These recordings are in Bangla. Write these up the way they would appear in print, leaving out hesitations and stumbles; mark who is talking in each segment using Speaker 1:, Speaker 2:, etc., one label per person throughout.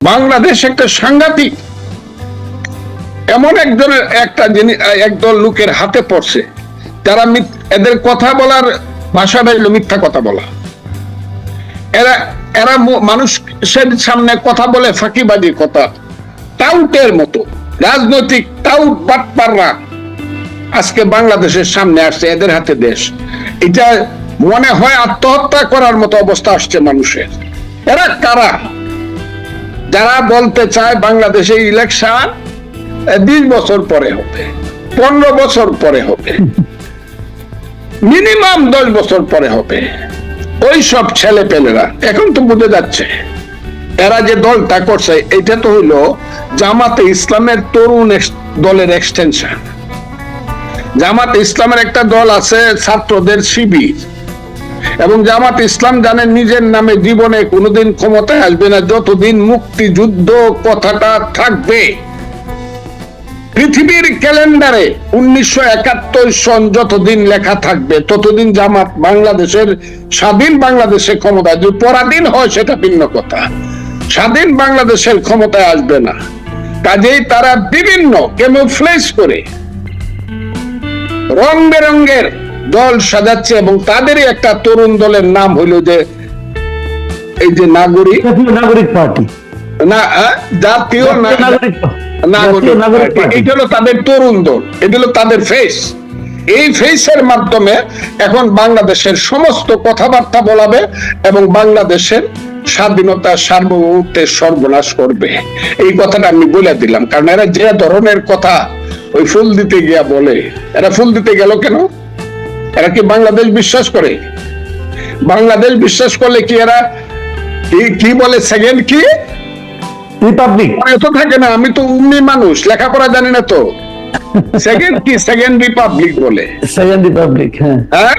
Speaker 1: বাংলাদেশ একটা সাংঘাতিক এমন একদল লোকের হাতে পড়ছে যারা এদের কথা বলার ভাষাটা হলো মিথ্যা কথা বলা। এরা এরা মানুষের সামনে কথা বলে ফাঁকিবাজি কথা, টাউটের মতো রাজনৈতিক টাউট বাটপাররা আজকে বাংলাদেশের সামনে আসছে। এদের হাতে দেশ, এটা মনে হয় আত্মহত্যা করার মতো অবস্থা আসছে মানুষের। এরা কারা? যারা বলতে চায় বাংলাদেশে ইলেকশন 20 বছর পরে হবে, 15 বছর পরে হবে, মিনিমাম 10 বছর পরে হবে। ওই সব ছেলে পেলেরা এখন তো বুঝে যাচ্ছে এরা যে দলটা করছে এটা তো হইলো জামাতে ইসলামের তরুণ দলের এক্সটেনশন। জামাতে ইসলামের একটা দল আছে ছাত্রদের শিবির, এবং জামাত ইসলাম জানে নিজের নামে জীবনে কোনোদিন ক্ষমতায় আসবে না যতদিন মুক্তিযুদ্ধ কথাটা থাকবে। পৃথিবীর ক্যালেন্ডারে 1971 সন যতদিন লেখা থাকবে ততদিন জামাত বাংলাদেশের স্বাধীন বাংলাদেশে ক্ষমতায়, যদি পরাধীন হয় সেটা ভিন্ন কথা, স্বাধীন বাংলাদেশের ক্ষমতায় আসবে না। কাজেই তারা বিভিন্ন ক্যামোফ্লেজ করে রং বেরঙের দল সাজাচ্ছে, এবং তাদেরই একটা তরুণ দলের নাম হইল যে এই যে নাগরিক পার্টি, না জাতীয় নাগরিক। এটা হলো তাদের তরুণ দল, এটা হলো তাদের ফেস। এই ফেসের মাধ্যমে এখন বাংলাদেশের সমস্ত কথাবার্তা বলাবে এবং বাংলাদেশের স্বাধীনতা সার্বভৌমত্বের সর্বনাশ করবে। এই কথাটা আমি বলে দিলাম, কারণ এরা যে ধরনের কথা ওই ফুল দিতে গিয়া বলে, এরা ফুল দিতে গেল কেন? এরা কি বাংলাদেশ বিশ্বাস করে? বাংলাদেশ বিশ্বাস করলে কি এরা কি বলে সেকেন্ড কি রিপাবলিক এত থাকে না? আমি তো উম্মি মানুষ, লেখাপড়া জানি না তো। সেকেন্ড কি সেকেন্ড রিপাবলিক বলে,
Speaker 2: সেকেন্ড রিপাবলিক।
Speaker 1: হ্যাঁ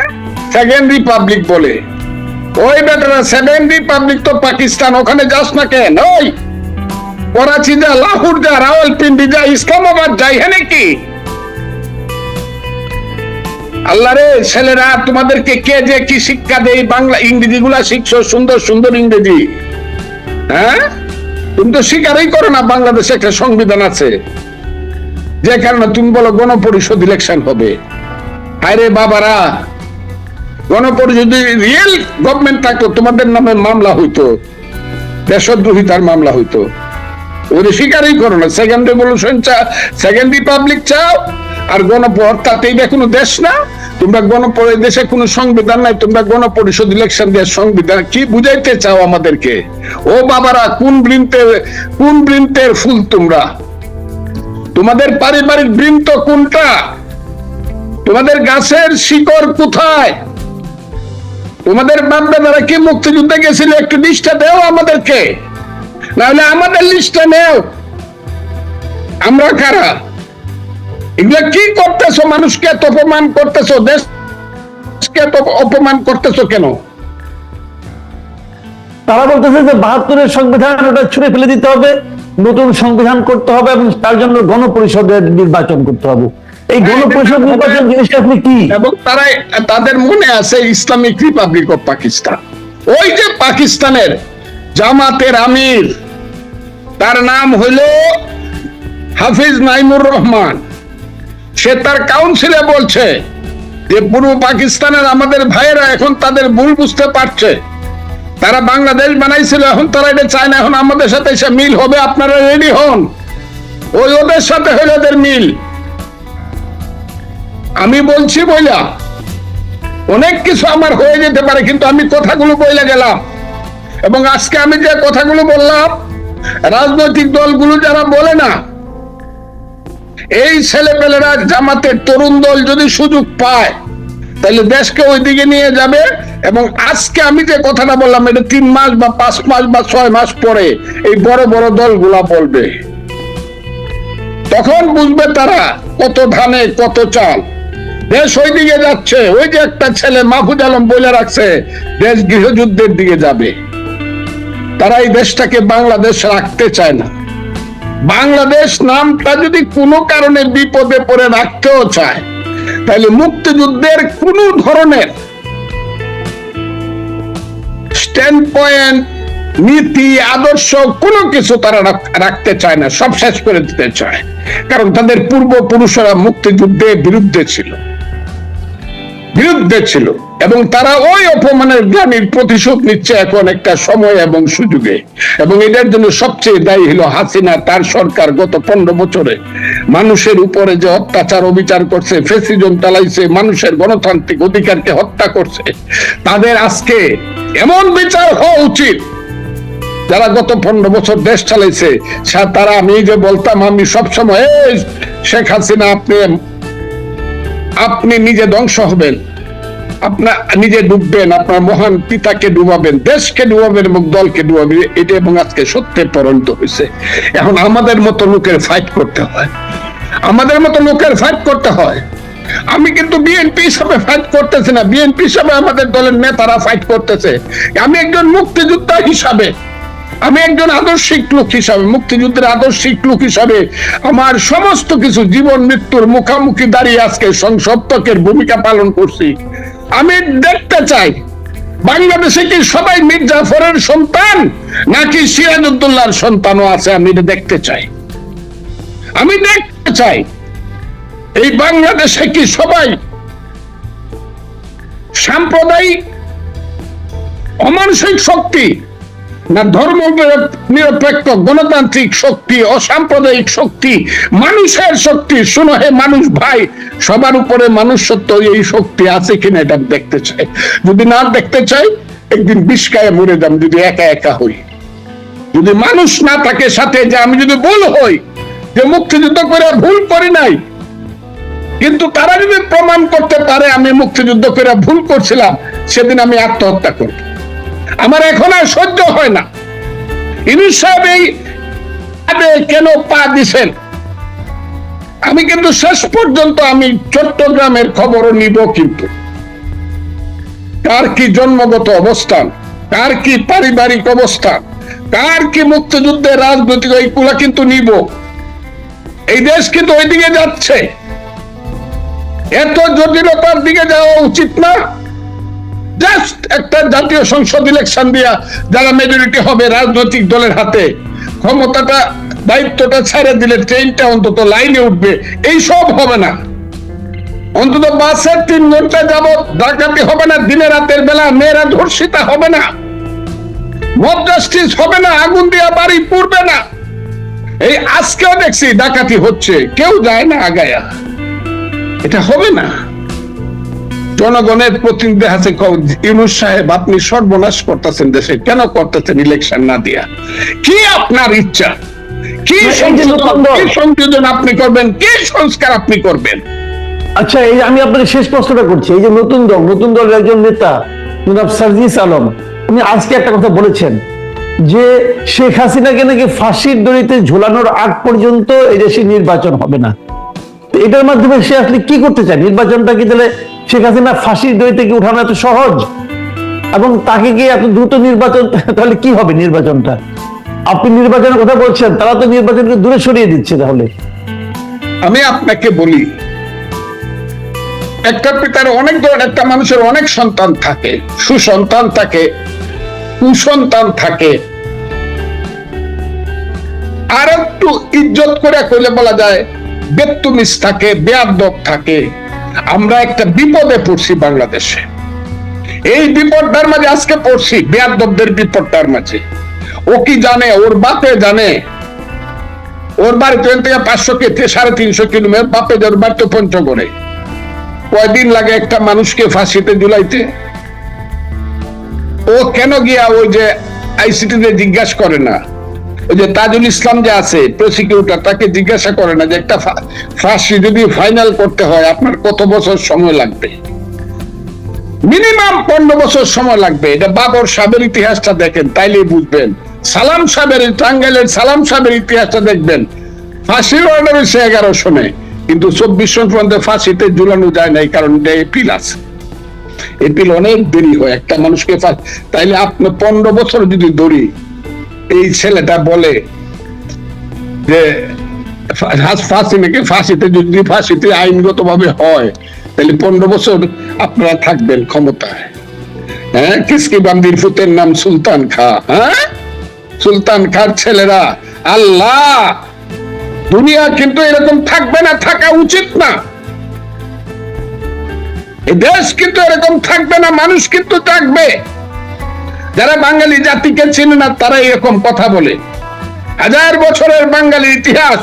Speaker 1: সেকেন্ড রিপাবলিক বলে। ওই বেটারা সেকেন্ড রিপাবলিক তো পাকিস্তান, ওখানে যাস না কেন? ওই করাচি যা, লাহোর যা, রাওয়ালপিন্ডি যা, ইসলামাবাদ যাই, হ্যাঁ নাকি? আল্লাহ রে ছেলেরা, তোমাদেরকে কে যে কি শিক্ষা দেয়? বাংলা ইংরেজি গুলা শিখছো, সুন্দর সুন্দর ইংরেজি। হ্যাঁ তুমি তো স্বীকারই করো না বাংলাদেশে একটা সংবিধান আছে, যে কারণে তুমি বলো গণপরিষদ ইলেকশন হবে। আরে বাবারা, গণপরিষদ যদি রিয়েল গভর্নমেন্ট থাকতো তোমাদের নামে মামলা হইতো, দেশদ্রোহিতার মামলা হইতো। ওদের স্বীকারই করো না। সেকেন্ড রেভলিউশন চাও, সেকেন্ড রিপাবলিক চাও, আর গণপরিষদ এটা কোনো দেশ না। তোমরা দেশে কোনো সংবিধান নাই, তোমরা গণপরিষদ ইলেকশন দিয়ে সংবিধান কি বুঝাইতে চাও আমাদেরকে? ও বাবারা, কোন বৃন্তের ফুল তোমরা? তোমাদের পারিবারিক বৃন্ত কোনটা? তোমাদের গাছের শিকড় কোথায়? তোমাদের বাপ দাদারা কি মুক্তিযুদ্ধে গেছিল? একটু লিস্টটা দেও আমাদেরকে, না হলে আমাদের লিস্টটা নেও। আমরা কারা? এগুলা কি করতেছো? মানুষকে এত অপমান করতেছো, দেশকে এত অপমান করতেছো কেন?
Speaker 2: তারা বলতেছে যে 72-এর সংবিধান ওটা ছুঁড়ে ফেলে দিতে হবে, নতুন সংবিধান করতে হবে, এবং তার জন্য গণপরিষদের নির্বাচন করতে হবে। এই গণপরিষদ নির্বাচন জিনিসটা আপনি কি?
Speaker 1: এবং তাদের মনে আছে ইসলামিক রিপাবলিক অফ পাকিস্তান। ওই যে পাকিস্তানের জামাতের আমির, তার নাম হইল হাফিজ নাইমুর রহমান। সে তার কাউন্সিলে বলছে যে পূর্ব পাকিস্তানের আমাদের ভাইয়েরা এখন তাদের ভুল বুঝতে পারছে, তারা বাংলাদেশ বানাইছিল, এখন তারা এটা চায় না, এখন আমাদের সাথে এসে মিল হবে, আপনারা রেডি হন। ওই ওদের সাথে হইল ওদের মিল। আমি বলছি বইলা অনেক কিছু আমার হয়ে যেতে পারে, কিন্তু আমি কথাগুলো বইলা গেলাম, এবং আজকে আমি যে কথাগুলো বললাম রাজনৈতিক দলগুলো যারা বলে না, এই ছেলেপেলেরা জামাতের তরুণ দল যদি সুযোগ পায় তাহলে দেশকে ওইদিকে নিয়ে যাবে। এবং আজকে আমি যে কথাটা বললাম এটা 3 মাস বা 5 মাস বা 6 মাস পরে এই বড় বড় দলগুলা বলবে, তখন বুঝবে তারা কত ধানে কত চাল। দেশ ওইদিকে যাচ্ছে। ওই যে একটা ছেলে মাহফুজ আলম বলে রাখছে দেশ গৃহযুদ্ধের দিকে যাবে। তারা এই দেশটাকে বাংলাদেশ রাখতে চায় না। বাংলাদেশ নামটা যদি কোনো কারণে বিপদে পড়ে রাখতেও চায় তাহলে মুক্তিযুদ্ধের কোন ধরনের স্ট্যান্ড পয়েন্ট নীতি আদর্শ কোনো কিছু তারা রাখতে চায় না, সব শেষ করে দিতে চায়। কারণ তাদের পূর্বপুরুষরা মুক্তিযুদ্ধে বিরুদ্ধে ছিল এবং তারা ওই অপমানের গ্লানির প্রতিশোধ নিচ্ছে এখন একটা সময় এবং সুযোগে। এবং এটার জন্য সবচেয়ে দায়ী হলো হাসিনা, তার সরকার গত 15 বছরে মানুষের উপরে যে অত্যাচার অবিচার করছে, ফ্যাসিজম চালাইছে, মানুষের গণতান্ত্রিক অধিকারকে হত্যা করছে, তাদের আজকে এমন বিচার হওয়া উচিত। যারা গত 15 বছর দেশ চালাইছে তারা, আমি যে বলতাম, আমি সবসময় শেখ হাসিনা আপনি নিজে ধ্বংস হবেন, আপনার নিজে ডুববেন, আপনার মহান পিতাকে ডুবাবেন, দেশকে ডুবাবেন এবং দলকে ডুবাবেন, এটা এবং আজকে সত্যে পরিণত হয়েছে। এখন আমাদের মতো লোকের ফাইট করতে হয়। আমি কিন্তু বিএনপি হিসাবে ফাইট করতেছি না, বিএনপি হিসাবে আমাদের দলের নেতারা ফাইট করতেছে। আমি একজন মুক্তিযোদ্ধা হিসাবে, আমি একজন আদর্শিক লোক হিসাবে, মুক্তিযুদ্ধের আদর্শিক লোক হিসাবে আমার সমস্ত কিছু জীবন মৃত্যুর মুখামুখি দাঁড়িয়ে আজকে সংসপ্তকের ভূমিকা পালন করছি। আমি দেখতে চাই বাংলাদেশে কি সবাই মীর জাফরের সন্তান নাকি সিরাজউদ্দৌলার সন্তানও আছে। আমি এটা দেখতে চাই এই বাংলাদেশে কি সবাই সাম্প্রদায়িক অমানসিক শক্তি না ধর্ম নিরপেক্ষ গণতান্ত্রিক শক্তি, অসাম্প্রদায়িক শক্তি, মানুষের শক্তি। শুনো হে মানুষ ভাই, সবার উপরে মানুষত্ব, এই শক্তি আছে কিনা এটা দেখতে চাই। যদি না দেখতে চাই, একদিন বিষকায় মরে যাম যদি একা একা হই। যদি মানুষ না থাকে সাথে, যে আমি যদি ভুল হই, যে মুক্তিযুদ্ধ করে ভুল করি নাই, কিন্তু তারা যদি প্রমাণ করতে পারে আমি মুক্তিযুদ্ধ করে ভুল করছিলাম, সেদিন আমি আত্মহত্যা করব। আমার এখন আর সহ্য হয় না। ইউনূস সাহেব এই কেন পা দিছেন, আমি কিন্তু শেষ পর্যন্ত আমি চট্টগ্রামের খবরও নিব, কিন্তু কার কি জন্মগত অবস্থান, কার কি পারিবারিক অবস্থান, কার কি মুক্তিযুদ্ধের রাজনৈতিক, এইগুলা কিন্তু নিব। এই দেশ কিন্তু ওইদিকে যাচ্ছে, এত জটিলতার দিকে যাওয়া উচিত না। জাস্ট একটা জাতীয় সংসদ ইলেকশন দিয়া যারা মেজরিটি হবে রাজনৈতিক দলের হাতে, ক্ষমতাটা দায়িত্বটা ছেড়ে দিলে ট্রেনটা অন্তত লাইনে উঠবে। এই সব হবে না। অন্তত বাসে 3 ঘন্টা যাবত ডাকাতি হবে না, দিনে রাতের বেলা মেয়েরা ধর্ষিতা হবে না, মব জাস্টিস হবে না, আগুন দিয়া বাড়ি পুড়বে না। এই আজকেও দেখছি ডাকাতি হচ্ছে, কেউ যায় না আগায়া। এটা হবে না। জনগণের প্রতিনিধি আছে, ইউনূস সাহেব আপনি সর্বনাশ করতেছেন দেশে, কেন করতেছেন ইলেকশন না দিয়া? কি আপনার ইচ্ছা, কি সংযোজন আপনি করবেন, কি সংস্কার আপনি করবেন?
Speaker 2: আচ্ছা, এই আমি আপনাকে শেষ প্রশ্নটা করছি। এই যে নতুন দলের একজন নেতা জনাব সার্জিস আলম, উনি আজকে একটা কথা বলেছেন যে শেখ হাসিনাকে নাকি ফাঁসির দড়িতে ঝোলানোর আগ পর্যন্ত এই দেশে নির্বাচন হবে না। এটার মাধ্যমে সে আসলে কি করতে চায়? নির্বাচনটা কি তাহলে শেখ হাসিনা ফাঁসির দড়ি থেকে উঠানো এত সহজ, এবং তাকে কি এত দ্রুত নির্বাচন, তাহলে কি হবে নির্বাচনটা? আপনি নির্বাচনের কথা বলছেন, তারা তো নির্বাচনকে দূরে সরিয়ে দিচ্ছে। তাহলে
Speaker 1: আমি আপনাকে বলি, একটা পিতার অনেক ধরনের, একটা মানুষের অনেক সন্তান থাকে, সুসন্তান থাকে, কুসন্তান থাকে, আর একটু ইজ্জত করে কইলে বলা যায় বেত্তুমিস থাকে, বেয়াদব থাকে। আমরা একটা বিপদে পড়ছি বাংলাদেশে। এই বিপদটার মাঝে আজকে পড়ছি, বেয়াদবদের বিপদটার মাঝে। ও কি জানে, ওর বাপে জানে, ওর বাড়ি থেকে 500 থেকে 350 কিলোমিটার, বাপে ওর বাড়ি তো পঞ্চগড়ে। কয়দিন লাগে একটা মানুষকে ফাঁসিতে ঝুলাইতে? ও কেন গিয়া ওই যে আইসিটিতে জিজ্ঞাসা করে না? ওই যে তাজুল ইসলাম যে আছে প্রসিকিউটর, তাকে জিজ্ঞাসা করে না যে একটা ফাঁসি যদি ফাইনাল করতে হয় আপনার কত বছর সময় লাগবে? মিনিমাম 15 বছর সময় লাগবে। এটা বাবর সাহেবের ইতিহাসটা দেখেন, তাইলেই বুঝবেন। সালাম সাহেবের, টাঙ্গাইলের সালাম সাহেবের ইতিহাসটা দেখবেন, ফাঁসির অর্ডার হয়েছে 11 সনে, কিন্তু 24 সন পর্যন্ত ফাঁসিতে ঝুলানো যায় না, এই কারণ এপিল আছে। এপিল অনেক দেরি হয় একটা মানুষকে। তাইলে আপনি 15 বছর যদি ধরি, এই ছেলেটা বলে যে ফাঁসিতে আইনগত ভাবে হয়, তাহলে 15 বছর আপনারা থাকবেন ক্ষমতায়। হ্যাঁ, কিসকি বান্দির ফুতের নাম সুলতান খা। হ্যাঁ, সুলতান খার ছেলেরা, আল্লাহ, দুনিয়া কিন্তু এরকম থাকবে না, থাকা উচিত না। এই দেশ কিন্তু এরকম থাকবে না, মানুষ কিন্তু থাকবে। যারা বাঙালি জাতিকে চিনে না তারা এরকম কথা বলে। 1000 বছরের বাঙালির ইতিহাস,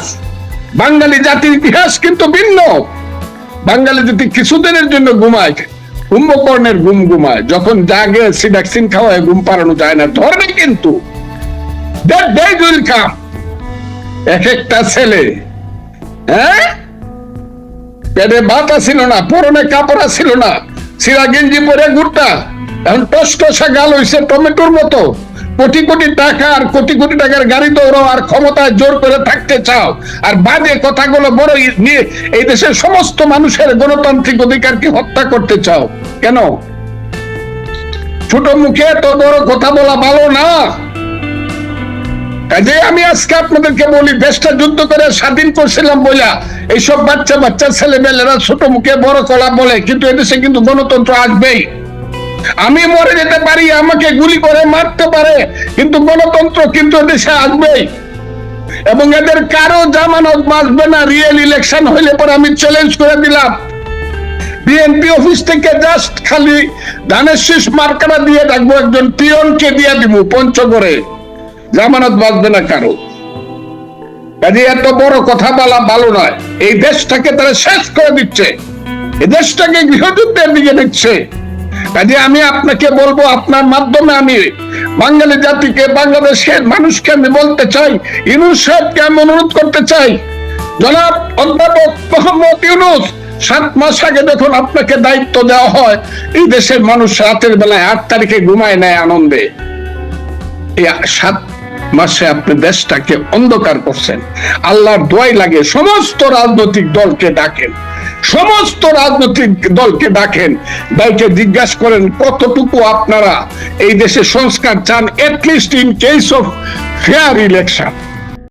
Speaker 1: বাঙালি জাতির ইতিহাস কিন্তু ভিন্ন। বাঙালি জাতি কিছুদিনের জন্য ঘুমায়, কুম্ভকর্ণের ঘুম ঘুমায়, যখন জাগে সিডাক্সিন খাওয়ায় ঘুম পাড়ানো যায় না, ধরবে কিন্তু। That day will come. এক একটা ছেলে, হ্যাঁ, পেটে ভাত ছিল না, পরনে কাপড় ছিল না, সিরা গেঞ্জি পরে ঘুরতা, এখন টসটসা গাল হইছে টমেটোর মতো। কোটি কোটি টাকা আর কোটি কোটি টাকার গাড়ি দৌড়াও আর ক্ষমতায় জোর করে থাকতে চাও, আর বাজে কথাগুলো বড় নিয়ে এই দেশের সমস্ত মানুষের গণতান্ত্রিক অধিকারকে হত্যা করতে চাও কেন? ছোট মুখে এত বড় কথা বলা ভালো না। কাজে আমি আজকে আপনাদেরকে বলি, দেশটা যুদ্ধ করে স্বাধীন করছিলাম বইলা এইসব বাচ্চা বাচ্চা ছেলেমেয়েরা ছোট মুখে বড় কলা বলে, কিন্তু এদেশে কিন্তু গণতন্ত্র আসবেই। আমি মরে যেতে পারি, আমাকে গুলি করে মারতে পারে, কিন্তু গণতন্ত্র কিন্তু দেশে আসবেই। এবং এদের কারো জামানত বাঁচবে না। রিয়েল ইলেকশন হইলে পরে আমি চ্যালেঞ্জ করে দিলাম, বিএনপি অফিস থেকে জাস্ট খালি ধানের শীষ মার্কারা দিয়ে রাখবো, একজন পিয়নকে দিয়ে দিব পঞ্চগড়ে, জামানত বাঁচবে না কারো। কাজে এত বড় কথা বলা ভালো নয়। এই দেশটাকে তারা শেষ করে দিচ্ছে, এই দেশটাকে গৃহযুদ্ধের দিকে দিচ্ছে। কাজে আমি আপনাকে বলবো, আপনার মাধ্যমে আমি বাঙালি জাতিকে, বাংলাদেশের মানুষকে আমি বলতে চাই, ইউনূস সাহেবকে আমি অনুরোধ করতে চাই, জনাব অধ্যাপক মোহাম্মদ ইউনূস, 7 মাস আগে যখন আপনাকে দায়িত্ব দেওয়া হয়, এই দেশের মানুষ রাতের বেলায় 8 তারিখে ঘুমায় নেয় আনন্দে। এই 7 মাসে আপনি দেশটাকে অন্ধকার করছেন। আল্লাহর দোয়াই লাগে, সমস্ত রাজনৈতিক দলকে ডাকেন, সমস্ত রাজনৈতিক দলকে ডাকেন, দলকে জিজ্ঞাসা করেন কতটুকু আপনারা এই দেশে সংস্কার চান, at least in case of fair election.